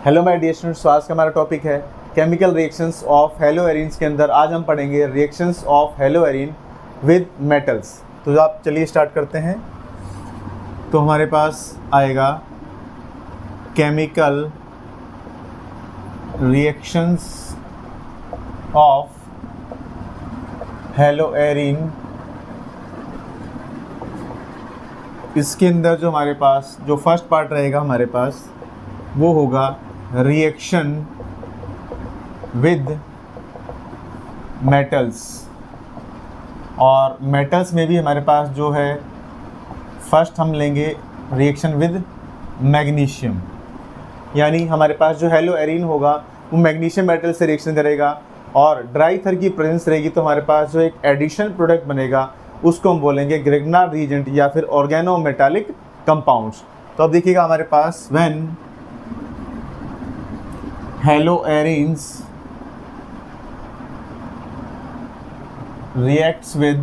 Hello my dear students, आज का हमारा टॉपिक है केमिकल रिएक्शंस ऑफ हेलोएरिन्स के अंदर आज हम पढ़ेंगे रिएक्शंस ऑफ हेलोएरिन विद मेटल्स। तो आप चलिए स्टार्ट करते हैं। तो हमारे पास आएगा केमिकल रिएक्शंस ऑफ हेलोएरिन। इसके अंदर जो हमारे पास जो फर्स्ट पार्ट रहेगा हमारे पास वो होगा रिएक्शन विद मेटल्स। और मेटल्स में भी हमारे पास जो है फर्स्ट हम लेंगे रिएक्शन विद मैग्नीशियम, यानी हमारे पास जो हेलोएरिन होगा वो मैग्नीशियम मेटल से रिएक्शन करेगा और ड्राई ईथर की प्रेजेंस रहेगी तो हमारे पास जो एक एडिशन प्रोडक्ट बनेगा उसको हम बोलेंगे ग्रिग्नार्ड रिएजेंट या फिर ऑर्गेनोमेटालिक कंपाउंड्स। तो अब देखिएगा हमारे पास when haloarenes reacts with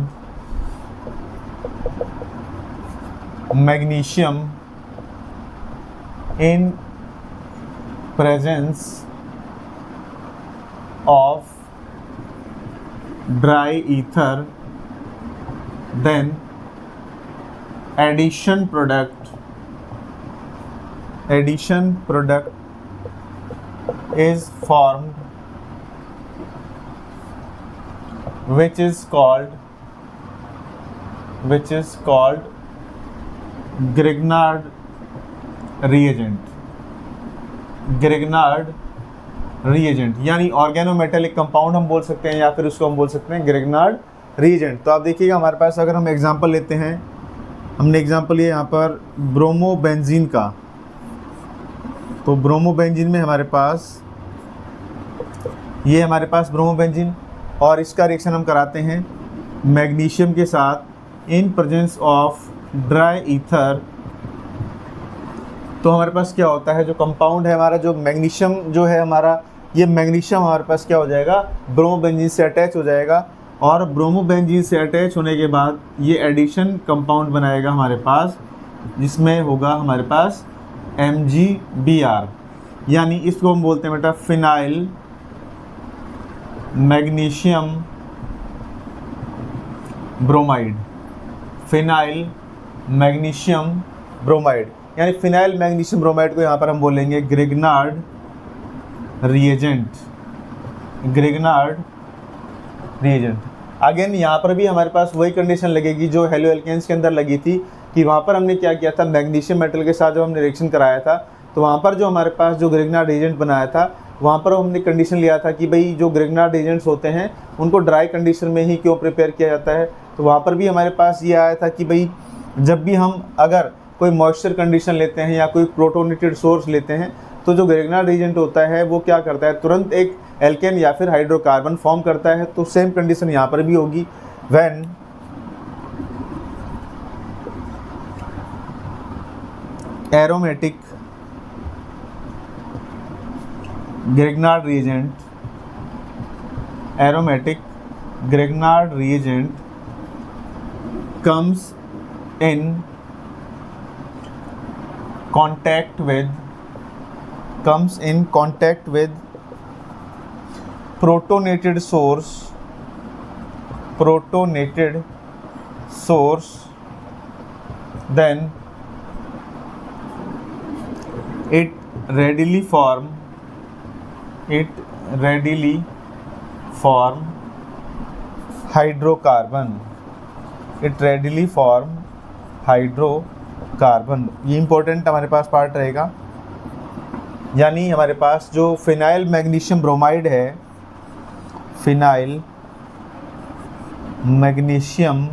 magnesium in presence of dry ether, then addition product is formed which is called Grignard reagent। Grignard reagent यानी ऑर्गेनोमेटालिक कंपाउंड हम बोल सकते हैं या फिर उसको हम बोल सकते हैं ग्रिग्नार्ड रिएजेंट। तो आप देखिएगा हमारे पास अगर हम एग्जांपल लेते हैं, हमने एग्जांपल लिया यहाँ पर ब्रोमोबेंजीन का। तो ब्रोमोबेंजीन में हमारे पास ये हमारे पास ब्रोमोबेंजीन और इसका रिएक्शन हम कराते हैं मैग्नीशियम के साथ इन प्रेजेंस ऑफ ड्राई ईथर। तो हमारे पास क्या होता है, जो कंपाउंड है हमारा, जो मैग्नीशियम जो है हमारा, ये मैग्नीशियम हमारे पास क्या हो जाएगा, ब्रोमोबेंजीन से अटैच हो जाएगा और ब्रोमोबेंजीन से अटैच होने के बाद ये एडिशन कंपाउंड बनाएगा हमारे पास, जिसमें होगा हमारे पास MgBr, यानी इसको हम बोलते हैं बेटा phenyl magnesium bromide. Phenyl magnesium bromide यानी फिनाइल मैग्नीशियम ब्रोमाइड को यहाँ पर हम बोलेंगे Grignard reagent. Grignard reagent again यहाँ पर भी हमारे पास वही कंडीशन लगेगी जो हेलो एल्केन्स के अंदर लगी थी कि वहाँ पर हमने क्या किया था, मैग्नीशियम मेटल के साथ जब हमने रिएक्शन कराया था तो वहाँ पर जो हमारे पास जो ग्रिग्नार्ड रिएजेंट बनाया था वहाँ पर हमने कंडीशन लिया था कि भाई जो ग्रिग्नार्ड एजेंट्स होते हैं उनको ड्राई कंडीशन में ही क्यों प्रिपेयर किया जाता है। तो वहाँ पर भी हमारे पास ये आया था कि भाई जब भी हम अगर कोई मॉइस्चर कंडीशन लेते हैं या कोई प्रोटोनेटेड सोर्स लेते हैं तो जो ग्रिग्नार्ड एजेंट होता है वो क्या करता है, तुरंत एक एल्केन या फिर हाइड्रोकार्बन फॉर्म करता है। तो सेम कंडीशन यहाँ पर भी होगी when aromatic Grignard reagent comes in contact with protonated source, then it readily form hydrocarbon. ये इंपॉर्टेंट हमारे पास पार्ट रहेगा, यानी हमारे पास जो फिनाइल मैग्नीशियम ब्रोमाइड है, फिनाइल मैग्नीशियम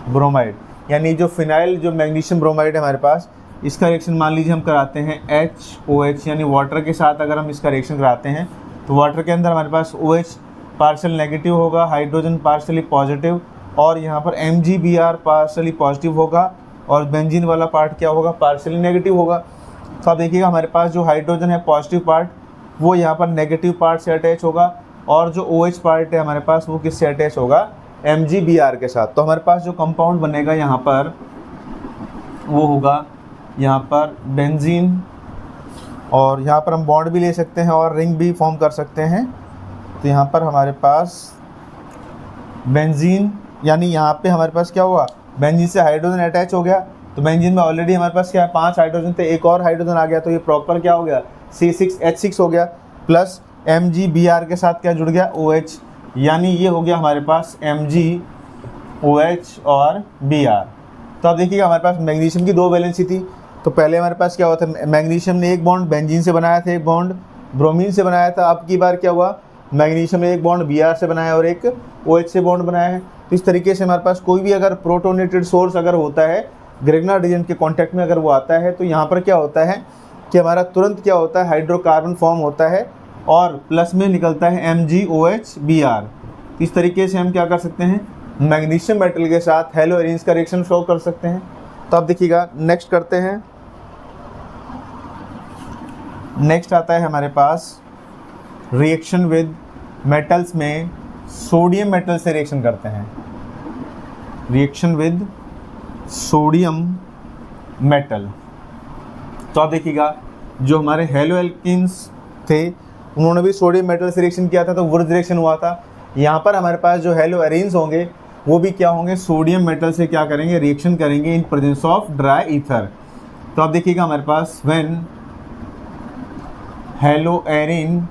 ब्रोमाइड यानी जो फिनाइल जो मैग्नीशियम ब्रोमाइड है हमारे पास, इसका रिएक्शन मान लीजिए हम कराते हैं HOH यानी वाटर के साथ अगर हम इसका रिएक्शन कराते हैं तो वाटर के अंदर हमारे पास OH पार्शियल नेगेटिव होगा, हाइड्रोजन पार्शियली पॉजिटिव और यहाँ पर MgBr पार्शियली पॉजिटिव होगा और बेंजीन वाला पार्ट क्या होगा, पार्शियली नेगेटिव होगा। तो आप देखिएगा हमारे पास जो हाइड्रोजन है पॉजिटिव पार्ट वो यहाँ पर नेगेटिव पार्ट से अटैच होगा और जो OH पार्ट है हमारे पास वो किससे अटैच होगा, MgBr के साथ। तो हमारे पास जो कंपाउंड बनेगा यहाँ पर वो होगा यहाँ पर बेंजीन और यहाँ पर हम बॉन्ड भी ले सकते हैं और रिंग भी फॉर्म कर सकते हैं। तो यहाँ पर हमारे पास बेंजीन, यानी यहाँ पे हमारे पास क्या हुआ, बेंजीन से हाइड्रोजन अटैच हो गया। तो बेंजीन में ऑलरेडी हमारे पास क्या है, 5 हाइड्रोजन थे, एक और हाइड्रोजन आ गया, तो ये प्रॉपर क्या हो गया, C6H6 हो गया, प्लस MgBr के साथ क्या जुड़ गया, OH, यानी ये हो गया हमारे पास MgOH और Br। तो अब देखिएगा हमारे पास मैग्नीशियम की 2 वैलेंसी थी। तो पहले हमारे पास क्या हुआ था, मैग्नीशियम ने एक बॉन्ड बेंजीन से बनाया था, एक बॉन्ड ब्रोमीन से बनाया था। अब की बार क्या हुआ, मैग्नीशियम ने एक बॉन्ड Br से बनाया और एक OH से बॉन्ड बनाया है। तो इस तरीके से हमारे पास कोई भी अगर प्रोटोनेटेड सोर्स अगर होता है, ग्रेगनार्ड रिएजेंट के कांटेक्ट में अगर वो आता है, तो यहाँ पर क्या होता है कि हमारा तुरंत क्या होता है, हाइड्रोकार्बन फॉर्म होता है और प्लस में निकलता है MgOH Br। इस तरीके से हम क्या कर सकते हैं, मैग्नीशियम मेटल के साथ हेलो एरीन्स का रिएक्शन शो कर सकते हैं। तो अब देखिएगा नेक्स्ट करते हैं। नेक्स्ट आता है हमारे पास रिएक्शन विद मेटल्स में सोडियम मेटल से रिएक्शन करते हैं, रिएक्शन विद सोडियम मेटल। तो आप देखिएगा जो हमारे हेलो एल्किन्स थे उन्होंने भी सोडियम मेटल से रिएक्शन किया था, तो वुर्ज रिएक्शन हुआ था। यहाँ पर हमारे पास जो हेलो एरीन्स होंगे वो भी क्या होंगे, सोडियम मेटल से क्या करेंगे, रिएक्शन करेंगे in presence of dry ether. तो आप देखिएगा हमारे पास when haloarene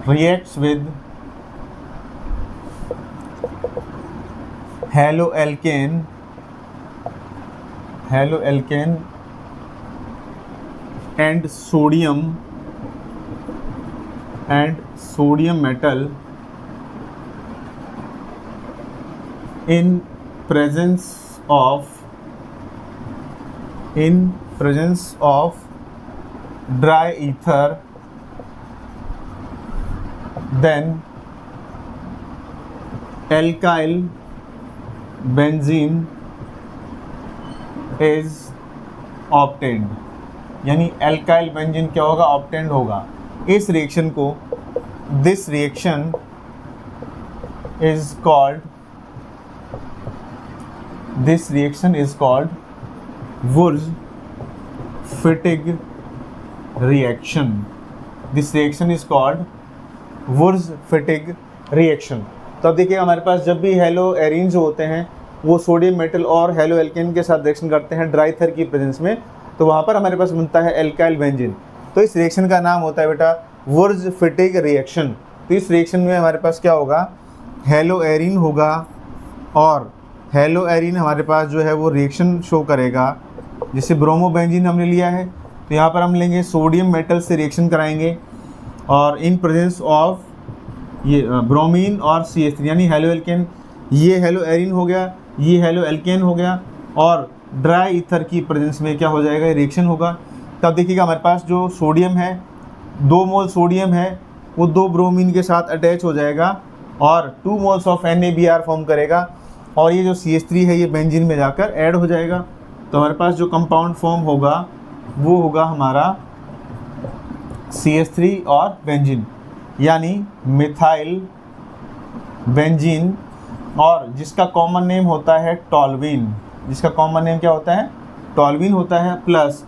reacts with haloalkane and sodium metal in presence of dry ether, then alkyl benzene is obtained, यानी alkyl benzene क्या होगा, obtained होगा। इस रिएक्शन को, this reaction is called Wurz-Fittig reaction. This reaction is called Wurz-Fittig reaction। तो अब देखिए हमारे पास जब भी हेलो एरीन जो होते हैं वो सोडियम मेटल और हेलो एल्केन के साथ रिएक्शन करते हैं ड्राई ईथर की प्रेजेंस में, तो वहाँ पर हमारे पास बनता है एल्काइल बेंजीन। तो इस रिएक्शन का नाम होता है बेटा Wurz-Fittig रिएक्शन। तो इस रिएक्शन में हमारे पास क्या होगा, हेलो एरीन होगा और हेलो एरीन हमारे पास जो है वो रिएक्शन शो करेगा। जैसे ब्रोमो बेंजीन हमने लिया है, तो यहाँ पर हम लेंगे सोडियम मेटल से रिएक्शन कराएंगे और इन प्रेजेंस ऑफ ये ब्रोमीन और CH3, यानी हेलो एल्केन। ये हेलो एरीन हो गया, ये हेलो एल्केन हो गया और ड्राई ईथर की प्रेजेंस में क्या हो जाएगा, रिएक्शन होगा। तब देखिएगा हमारे पास जो सोडियम है, 2 मोल सोडियम है, वो 2 ब्रोमीन के साथ अटैच हो जाएगा और 2 मोल्स ऑफ NaBr फॉर्म करेगा और ये जो CH3 है ये बेंजीन में जाकर ऐड हो जाएगा। तो हमारे पास जो कंपाउंड फॉर्म होगा वो होगा हमारा CH3 और बेंजीन, यानी मिथाइल बेंजीन, और जिसका कॉमन नेम होता है टॉल्वीन। जिसका कॉमन नेम क्या होता है, टॉल्वीन होता है, प्लस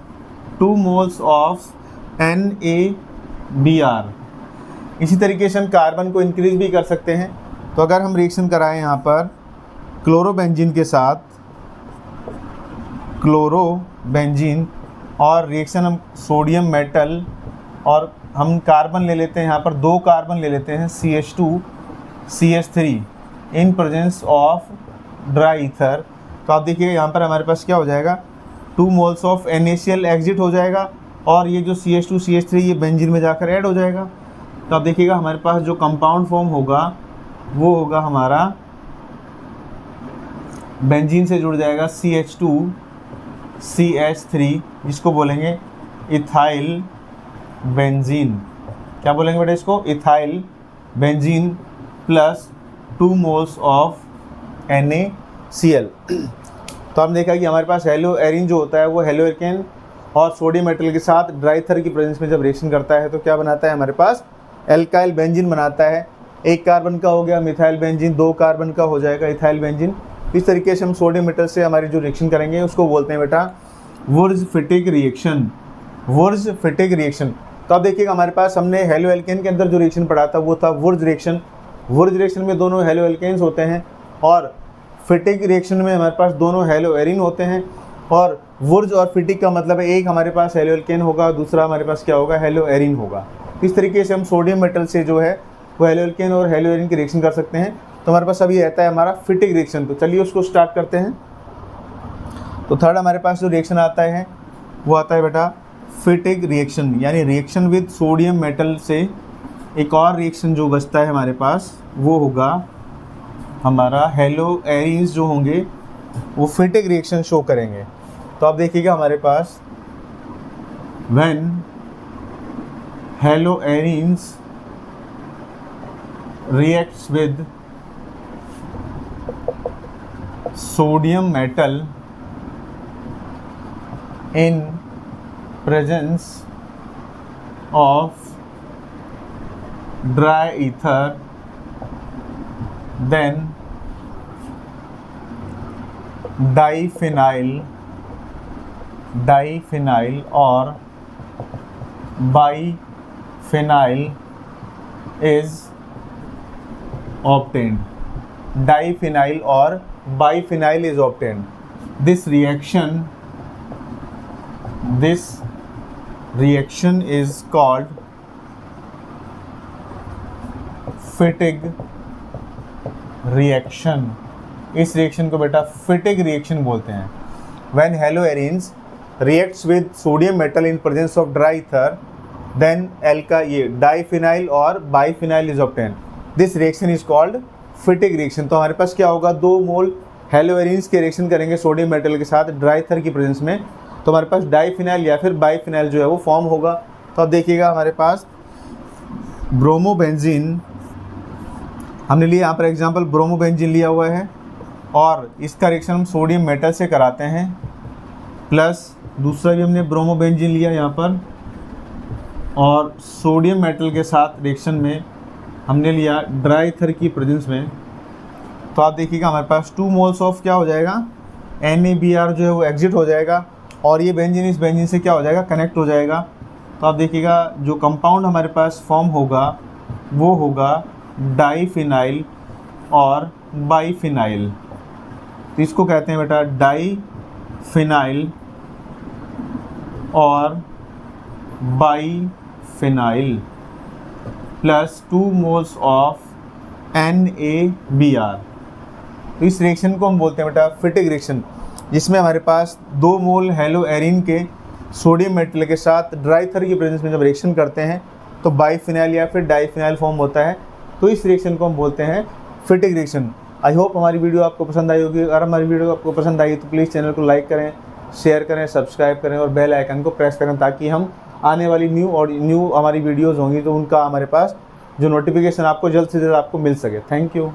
2 मोल्स ऑफ NaBr। इसी तरीके से हम कार्बन को इंक्रीज भी कर सकते हैं। तो अगर हम रिएक्शन कराएं यहाँ पर क्लोरोबेंजीन के साथ, क्लोरोबेंजीन, और रिएक्शन हम सोडियम मेटल और हम कार्बन ले लेते हैं, यहाँ पर 2 कार्बन ले लेते हैं, CH2 CH3 in presence of dry ether. तो आप देखिए यहाँ पर हमारे पास क्या हो जाएगा, 2 मोल्स ऑफ NaCl एग्जिट हो जाएगा और ये जो CH2 CH3 ये बेंजीन में जाकर ऐड हो जाएगा। तो आप देखिएगा हमारे पास जो कंपाउंड फॉर्म होगा वो होगा हमारा बेंजीन से जुड़ जाएगा CH2 CH3, जिसको बोलेंगे इथाइल बेंजीन। क्या बोलेंगे बेटा इसको, ethyl benzene plus 2 moles of NaCl। तो हमने देखा कि हमारे पास हेलो एरीन जो होता है वो हेलो एल्केन और सोडियम मेटल के साथ ड्राई ईथर की प्रेजेंस में जब रिएक्शन करता है तो क्या बनाता है, हमारे पास एल्काइल बेंजीन बनाता है। 1 कार्बन का हो गया मिथाइल बेंजीन, 2 कार्बन का हो जाएगा इथाइल बेंजीन। इस तरीके से हम सोडियम मेटल से हमारी जो रिएक्शन करेंगे उसको बोलते हैं बेटा Wurz-Fittig रिएक्शन। वुर्ज फिटिक रिएक्शन। तो अब देखिएगा हमारे पास हमने हेलो एल्केन के अंदर जो रिएक्शन पढ़ा था वो था वुर्ज रिएक्शन। वुर्ज रिएक्शन में दोनों हेलो एल्केन्स होते हैं और फिटिक रिएक्शन में हमारे पास दोनों हेलो एरिन होते हैं। और वुर्ज और फिटिक का मतलब है एक हमारे पास हेलो एल्केन होगा, दूसरा हमारे पास क्या होगा, हेलो एरिन होगा। इस तरीके से हम सोडियम मेटल से जो है वो हेलो एल्केन और हेलो एरिन की रिएक्शन कर सकते हैं। तो हमारे पास अभी रहता है हमारा फिटिक रिएक्शन। तो चलिए उसको स्टार्ट करते हैं। तो थर्ड हमारे पास जो रिएक्शन आता है वो आता है बेटा फिटिक रिएक्शन, यानी रिएक्शन विद सोडियम मेटल से एक और रिएक्शन जो बचता है हमारे पास वो होगा हमारा हेलो एरिन्स जो होंगे वो फिटिक रिएक्शन शो करेंगे। तो आप देखिएगा हमारे पास when haloarenes reacts with sodium metal in presence of dry ether, then diphenyl or biphenyl is obtained. Diphenyl or biphenyl is obtained. This reaction is called Fittig reaction. इस reaction को बेटा फिटिग reaction बोलते हैं। When haloarenes reacts with sodium metal in presence of dry ether, then diphenyl or biphenyl is obtained. This reaction is called फिटिक reaction. तो हमारे पास क्या होगा, 2 मोल हेलोएरिन्स के रिएक्शन करेंगे सोडियम मेटल के साथ ड्राई ईथर की प्रेजेंस में, तो हमारे पास डाइफिनाइल या फिर बाइफिनाइल जो है वो फॉर्म होगा। तो अब देखिएगा हमारे पास ब्रोमोबेंजीन हमने लिया, यहाँ पर एग्जांपल ब्रोमोबेंजीन लिया हुआ है और इसका रिएक्शन हम सोडियम मेटल से कराते हैं, प्लस दूसरा भी हमने ब्रोमोबेंजीन लिया यहाँ पर और सोडियम मेटल के साथ रिएक्शन में हमने लिया ड्राई ईथर की प्रेजेंस में। तो आप देखिएगा हमारे पास 2 मोल्स ऑफ क्या हो जाएगा, NaBr जो है वो एग्जिट हो जाएगा और ये बेंजीन इस बेंजीन से क्या हो जाएगा, कनेक्ट हो जाएगा। तो आप देखिएगा जो कंपाउंड हमारे पास फॉर्म होगा वो होगा डाइफिनाइल और बाइफिनाइल। तो इसको कहते हैं बेटा डाइफिनाइल और biphenyl plus 2 moles of NaBr। तो इस रिएक्शन को हम बोलते हैं बेटा फिटिक रिएक्शन, जिसमें हमारे पास 2 मोल हेलो एरिन के सोडियम मेटल के साथ ड्राई ईथर की प्रेजेंस में जब रिएक्शन करते हैं तो बाइफिनाइल या फिर डाइफिनाइल फॉर्म होता है। तो इस रिएक्शन को हम बोलते हैं फिटिक रिएक्शन। आई होप हमारी वीडियो आपको पसंद आई होगी। अगर हमारी वीडियो आपको पसंद आई तो प्लीज़ चैनल को लाइक करें, शेयर करें, सब्सक्राइब करें और बेल आइकन को प्रेस करें ताकि हम आने वाली न्यू हमारी वीडियोज़ होंगी तो उनका हमारे पास जो नोटिफिकेशन आपको जल्द से जल्द आपको मिल सके। Thank you.